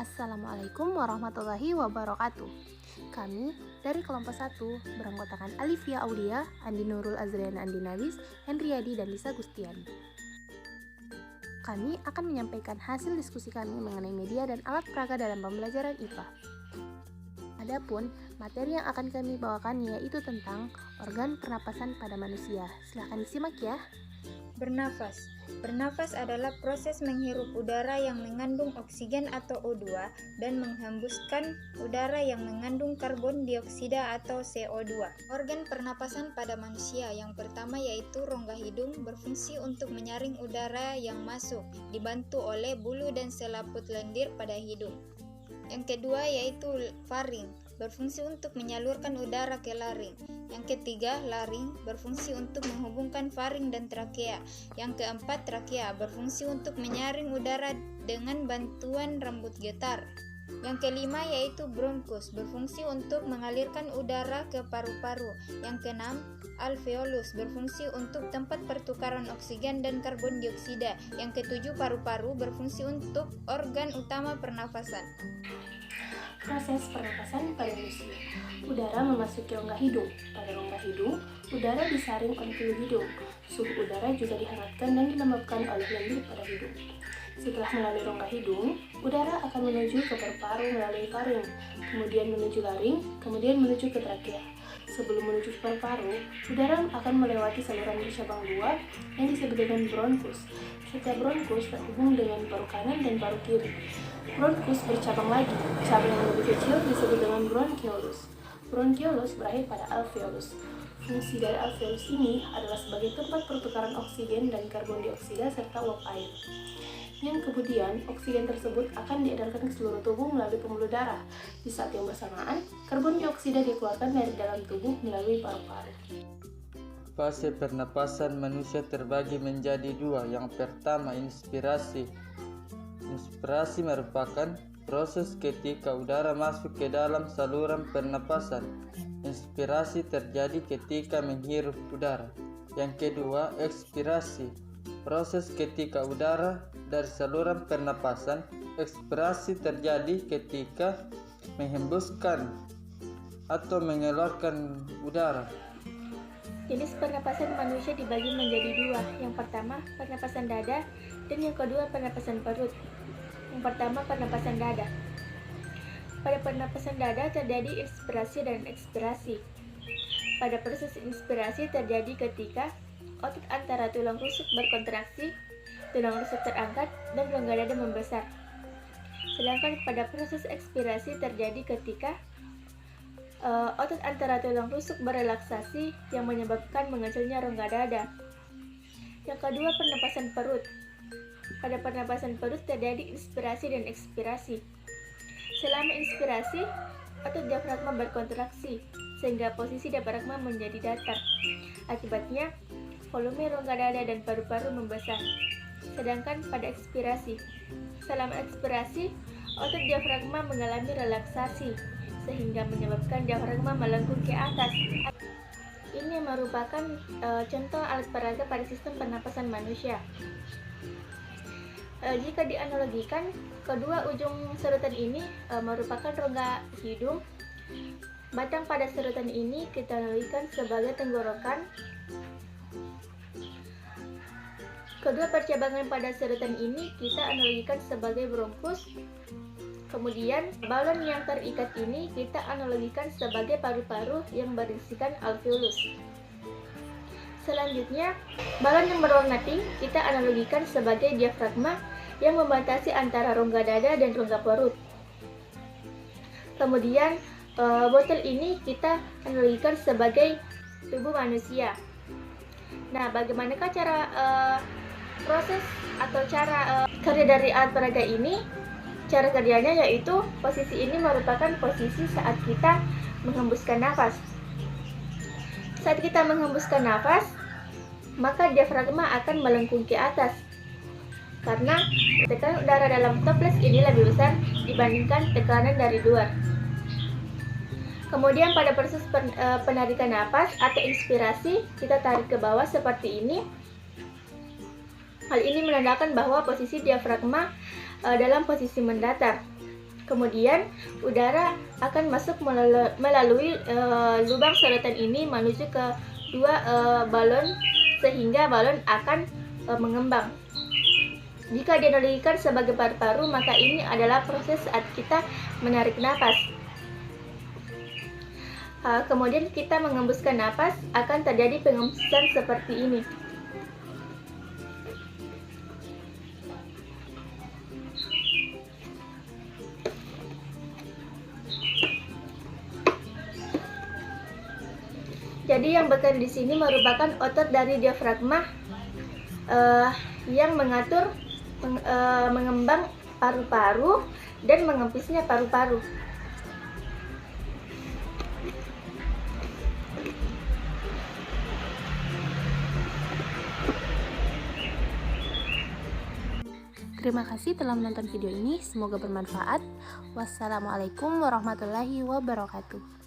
Assalamualaikum warahmatullahi wabarakatuh. Kami dari kelompok 1 beranggotakan Alifia Aulia, Andi Nurul Azriana Andi Nabis, Hendriyadi dan Lisa Gustiani. Kami akan menyampaikan hasil diskusi kami mengenai media dan alat peraga dalam pembelajaran IPA. Adapun materi yang akan kami bawakan yaitu tentang organ pernapasan pada manusia. Silahkan disimak ya. Bernafas. Bernafas adalah proses menghirup udara yang mengandung oksigen atau O2 dan menghembuskan udara yang mengandung karbon dioksida atau CO2. Organ pernapasan pada manusia yang pertama yaitu rongga hidung berfungsi untuk menyaring udara yang masuk, dibantu oleh bulu dan selaput lendir pada hidung. Yang kedua yaitu faring, berfungsi untuk menyalurkan udara ke laring. Yang ketiga, laring, berfungsi untuk menghubungkan faring dan trakea. Yang keempat, trakea, berfungsi untuk menyaring udara dengan bantuan rambut getar. Yang kelima yaitu bronkus, berfungsi untuk mengalirkan udara ke paru-paru. Yang keenam, alveolus, berfungsi untuk tempat pertukaran oksigen dan karbon dioksida. Yang ketujuh, paru-paru, berfungsi untuk organ utama pernafasan. Proses pernapasan pada manusia. Udara memasuki rongga hidung. Pada rongga hidung, udara disaring oleh pilu hidung. Suhu udara juga dihangatkan dan dilembabkan oleh lendir pada hidung. Setelah melalui rongga hidung, udara akan menuju ke paru-paru melalui faring, kemudian menuju laring, kemudian menuju ke trakea. Sebelum menuju ke paru-paru, udara akan melewati saluran bercabang dua yang disebut dengan bronkus. Setiap bronkus terhubung dengan paru kanan dan paru kiri. Bronkus bercabang lagi. Cabang yang lebih kecil disebut dengan bronchiolus. Bronchiolus berakhir pada alveolus. Fungsi dari alveolus ini adalah sebagai tempat pertukaran oksigen dan karbon dioksida serta uap air. Yang kemudian, oksigen tersebut akan diedarkan ke seluruh tubuh melalui pembuluh darah. Di saat yang bersamaan, karbon dioksida dikeluarkan dari dalam tubuh melalui paru-paru. Fase pernapasan manusia terbagi menjadi dua. Yang pertama, inspirasi. Inspirasi merupakan proses ketika udara masuk ke dalam saluran pernapasan. Inspirasi terjadi ketika menghirup udara. Yang kedua, ekspirasi. Proses ketika udara dari saluran pernapasan. Ekspirasi terjadi ketika menghembuskan atau mengeluarkan udara. Jenis pernapasan manusia dibagi menjadi dua. Yang pertama, pernapasan dada, dan yang kedua, pernapasan perut. Yang pertama, pernapasan dada. Pada pernapasan dada terjadi inspirasi dan ekspirasi. Pada proses inspirasi terjadi ketika otot antara tulang rusuk berkontraksi, tulang rusuk terangkat, dan rongga dada membesar. Sedangkan pada proses ekspirasi terjadi ketika otot antara tulang rusuk berelaksasi yang menyebabkan mengecilnya rongga dada. Yang kedua, pernapasan perut. Pada pernapasan perut terjadi inspirasi dan ekspirasi. Selama inspirasi, otot diafragma berkontraksi sehingga posisi diafragma menjadi datar. Akibatnya, volume rongga dada dan paru-paru membesar. Sedangkan pada ekspirasi, selama ekspirasi, otot diafragma mengalami relaksasi sehingga menyebabkan diafragma melengkung ke atas. Ini merupakan contoh alat peraga pada sistem pernapasan manusia. Jika dianalogikan, kedua ujung serutan ini merupakan rongga hidung. Batang pada serutan ini kita analogikan sebagai tenggorokan. Kedua percabangan pada serutan ini kita analogikan sebagai bronkus. Kemudian, balon yang terikat ini kita analogikan sebagai paru-paru yang berisikan alveolus. Selanjutnya, balon yang berwarna pink kita analogikan sebagai diafragma yang membatasi antara rongga dada dan rongga perut. Kemudian, botol ini kita analogikan sebagai tubuh manusia. Nah, bagaimanakah cara proses atau cara kerja dari alat peraga ini? Cara kerjanya yaitu posisi ini merupakan posisi saat kita menghembuskan nafas. Saat kita menghembuskan nafas, maka diafragma akan melengkung ke atas karena tekanan udara dalam toples ini lebih besar dibandingkan tekanan dari luar. Kemudian pada proses penarikan nafas atau inspirasi, kita tarik ke bawah seperti ini. Hal ini menandakan bahwa posisi diafragma dalam posisi mendatar. Kemudian udara akan masuk melalui lubang sedotan ini menuju ke dua balon sehingga balon akan mengembang. Jika dianalogikan sebagai paru-paru, maka ini adalah proses saat kita menarik napas. Kemudian kita mengembuskan napas, akan terjadi pengembusan seperti ini. Jadi yang bekerja di sini merupakan otot dari diafragma yang mengatur mengembang paru-paru dan mengempisnya paru-paru. Terima kasih telah menonton video ini, semoga bermanfaat. Wassalamualaikum warahmatullahi wabarakatuh.